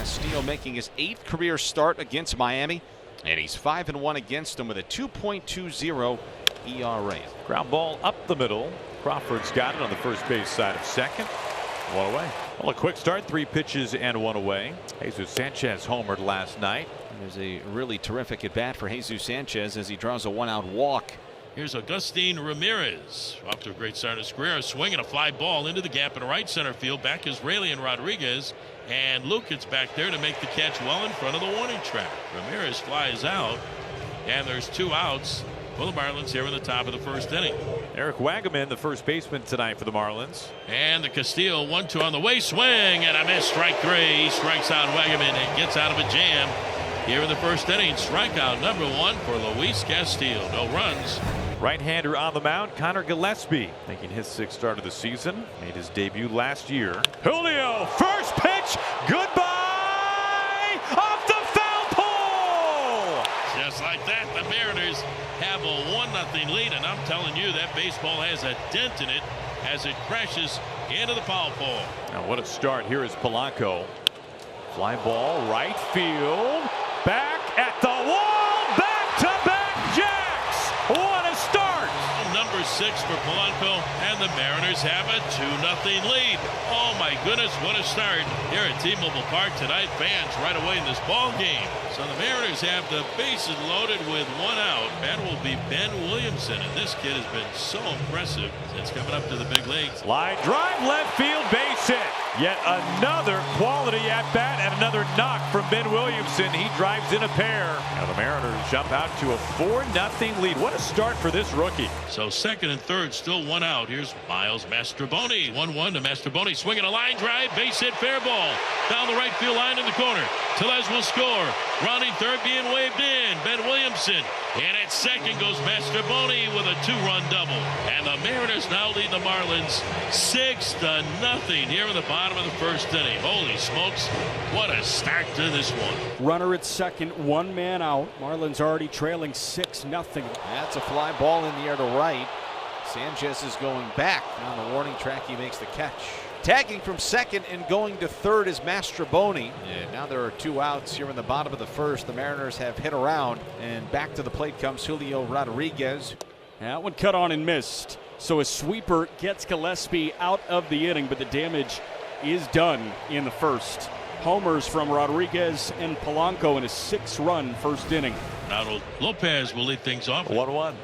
Castillo making his 8th career start against Miami, and he's 5-1 against them with a 2.20 ERA. Ground ball up the middle. Crawford's got it on the first base side of second. One away. Well, a quick start, 3 pitches and 1 away. Jesus Sanchez homered last night. There's a really terrific at bat for Jesus Sanchez as he draws a 1-out walk. Here's Agustin Ramirez, off to a great start in his career. Swinging a fly ball into the gap in right center field. Back is Raley and Rodriguez, and Luke gets back there to make the catch well in front of the warning track. Ramirez flies out, and there's 2 outs for the Marlins here in the top of the first inning. Eric Wagaman, the first baseman tonight for the Marlins. And the Castillo 1-2 on the way, swing and a miss. Strike 3. He strikes out Wagaman and gets out of a jam here in the first inning. Strikeout number 1 for Luis Castillo. No runs. Right-hander on the mound, Connor Gillespie, making his 6th start of the season. Made his debut last year. Julio, first pitch, goodbye, off the foul pole. Just like that, the Mariners have a 1-0 lead, and I'm telling you that baseball has a dent in it as it crashes into the foul pole. Now what a start. Here is Polanco. Fly ball, right field, back at the wall, back-to-back jacks. What a start. Number 6 for Polanco, and the Mariners have a 2-0 lead. Oh my goodness, what a start here at T-Mobile Park tonight. Fans right away in this ball game. So the Mariners have the bases loaded with 1 out. That will be Ben Williamson, and this kid has been so impressive since coming up to the big leagues. Line drive, left field, base hit. Yet another quality at bat and another knock from Ben Williamson. He drives in a pair. Now the Mariners jump out to a 4-0 lead. What a start for this rookie. So second and third, still 1 out. Here's Miles Mastrobuoni. 1-1 to Mastrobuoni, swinging a line drive, base hit, fair ball down the right field line in the corner. Tellez will score. Rounding third, being waved in, Ben Williamson. And at second goes Mastrobuoni with a 2-run double. And the Mariners now lead the Marlins 6-0 here in the bottom of the first inning. Holy smokes, what a start to this one. Runner at second, 1 man out. Marlins already trailing 6-0. That's a fly ball in the air to right. Sanchez is going back. On the warning track, he makes the catch. Tagging from second and going to third is Mastrobuoni. And now there are 2 outs here in the bottom of the first. The Mariners have hit around, and back to the plate comes Julio Rodriguez. That one cut on and missed. So a sweeper gets Gillespie out of the inning, but the damage is done in the first. Homers from Rodriguez and Polanco in a 6-run first inning. Now Lopez will lead things off. 1-1.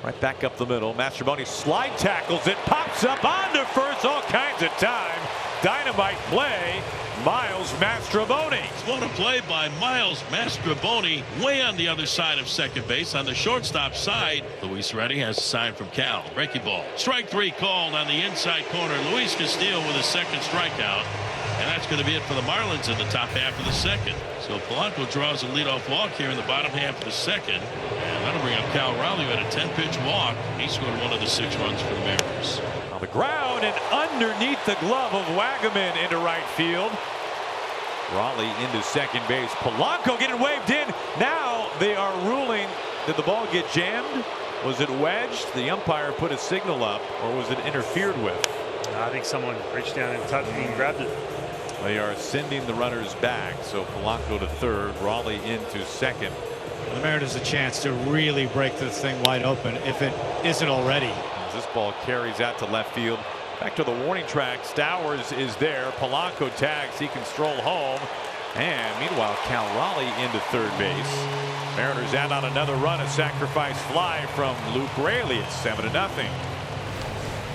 Right back up the middle. Mastrobuoni slide tackles it, pops up onto first, all kinds of time. Dynamite play, Miles Mastrobuoni. What a play by Miles Mastrobuoni, way on the other side of second base on the shortstop side. Luis Reddy has a sign from Cal. Breaking ball. Strike 3 called on the inside corner. Luis Castillo with a 2nd strikeout. And that's going to be it for the Marlins in the top half of the second. So Polanco draws a leadoff walk here in the bottom half of the second. And that'll bring up Cal Raleigh, who had a 10-pitch walk. He scored 1 of the 6 runs for the Mariners. On the ground and underneath the glove of Wagaman into right field. Raleigh into second base. Polanco getting waved in. Now they are ruling, did the ball get jammed? Was it wedged? The umpire put a signal up, or was it interfered with? I think someone reached down and touched and grabbed it. They are sending the runners back. So Polanco to third, Raleigh into second. The Mariners a chance to really break this thing wide open if it isn't already. As this ball carries out to left field. Back to the warning track. Stowers is there. Polanco tags. He can stroll home. And meanwhile, Cal Raleigh into third base. Mariners out on another run. A sacrifice fly from Luke Raley. It's 7-0.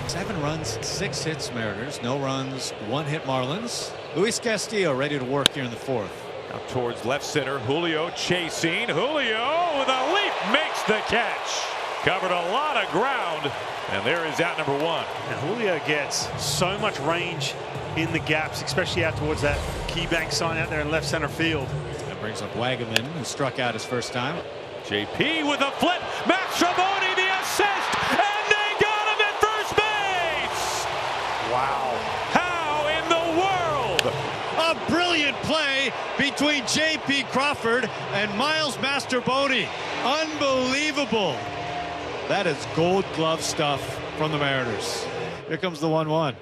7 runs, 6 hits Mariners, no runs, 1 hit Marlins. Luis Castillo ready to work here in the 4th. Now towards left center, Julio chasing. Julio with a leap makes the catch. Covered a lot of ground, and there is out number 1. And Julio gets so much range in the gaps, especially out towards that key bank sign out there in left center field. That brings up Wagaman, who struck out his first time. JP with a flip. Mastrobuoni the assist, and they got him at first base. Wow. How in the world? A brilliant play between J.P. Crawford and Miles Mastrobuoni. Unbelievable. That is gold glove stuff from the Mariners. Here comes the 1-1.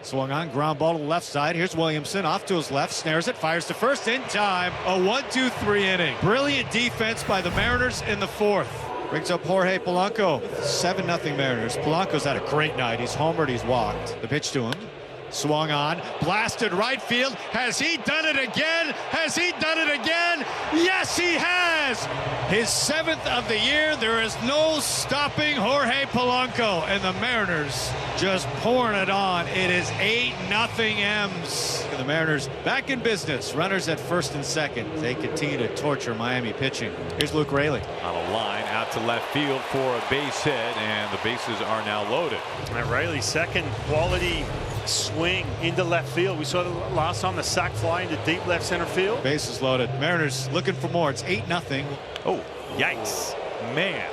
Swung on, ground ball to the left side. Here's Williamson off to his left, snares it, fires to first in time. A 1-2-3 inning. Brilliant defense by the Mariners in the fourth. Brings up Jorge Polanco. 7-0 Mariners. Polanco's had a great night. He's homered, he's walked. The pitch to him. Swung on, blasted right field. Has he done it again? Has he done it again? Yes, he has! His 7th of the year. There is no stopping Jorge Polanco. And the Mariners just pouring it on. It is 8-0 M's. And the Mariners back in business. Runners at first and second. They continue to torture Miami pitching. Here's Luke Raley. On a line out to left field for a base hit, and the bases are now loaded. Raley's second quality swing into left field. We saw the last time the sac fly into deep left center field. Bases loaded. Mariners looking for more. It's 8-0. Oh, yikes. Man,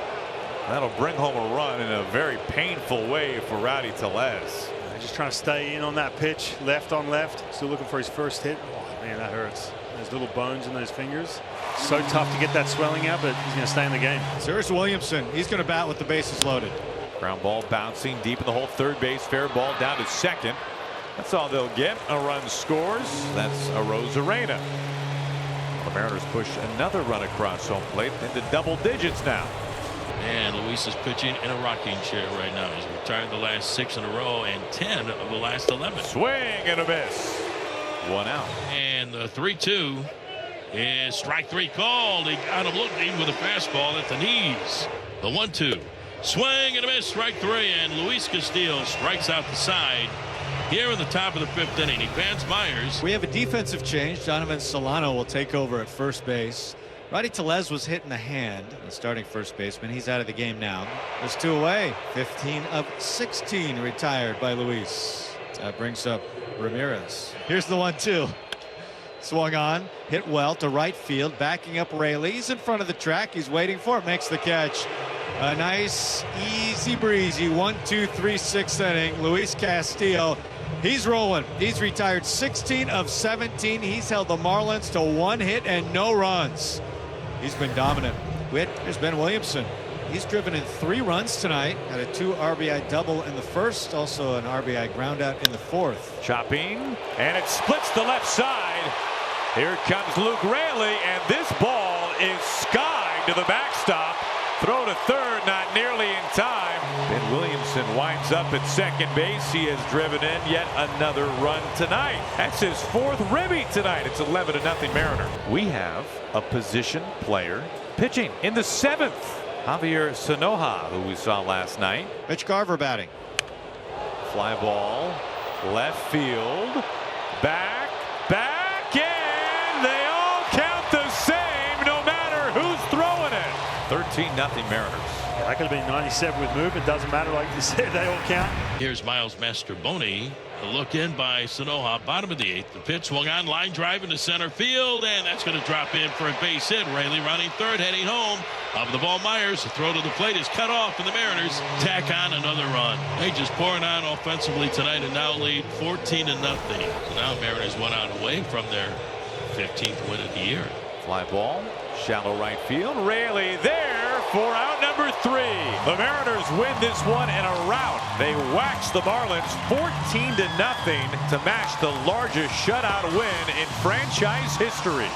that'll bring home a run in a very painful way for Rowdy Tellez. Just trying to stay in on that pitch, left on left. Still looking for his first hit. Oh, man, that hurts. Those little bones in those fingers. So tough to get that swelling out, but he's going to stay in the game. So here's Williamson. He's going to bat with the bases loaded. Ground ball bouncing deep in the hole, third base, fair ball down to second. That's all they'll get. A run scores. That's a Rosarena. The Mariners push another run across home plate into double digits now. And Luis is pitching in a rocking chair right now. He's retired the last 6 in a row and 10 of the last 11. Swing and a miss. 1 out. And the 3-2 is strike 3 called. He got him looking with a fastball at the knees. The 1-2. Swing and a miss, strike 3, and Luis Castillo strikes out the side here in the top of the 5th inning. He pans Myers. We have a defensive change. Donovan Solano will take over at first base. Rowdy Tellez was hit in the hand, the starting first baseman. He's out of the game now. There's 2 away. 15 of 16 retired by Luis. That brings up Ramirez. Here's the 1-2. Swung on, hit well to right field, backing up Raley. He's in front of the track. He's waiting for it, makes the catch. A nice, easy breezy 1-2-3 6th inning. Luis Castillo, he's rolling. He's retired 16 of 17. He's held the Marlins to 1 hit and no runs. He's been dominant. Here's Ben Williamson. He's driven in 3 runs tonight. Had a 2 RBI double in the first, also an RBI groundout in the 4th. Chopping, and it splits the left side. Here comes Luke Raley, and this ball is skied to the backstop. Throw to third, not nearly in time. Ben Williamson winds up at second base. He has driven in yet another run tonight. That's his 4th ribby tonight. It's 11-0 Mariner. We have a position player pitching in the 7th. Javier Sanoja, who we saw last night. Mitch Garver batting. Fly ball, left field, back, and they all count the same no matter who's throwing it. 13-0 Mariners. Yeah, that could have been 97 with movement. Doesn't matter, like you said, they all count. Here's Miles Mastroboni. A look in by Sanoja, bottom of the 8th. The pitch swung on, line drive into center field, and that's going to drop in for a base hit. Raley running third, heading home. Up the ball, Myers. The throw to the plate is cut off, and the Mariners tack on another run. They just pouring on offensively tonight and now lead 14-0. So now Mariners 1 out away from their 15th win of the year. Fly ball, shallow right field. Raley there for out number 3. The Mariners win this one in a rout. They wax the Marlins 14-0 to match the largest shutout win in franchise history.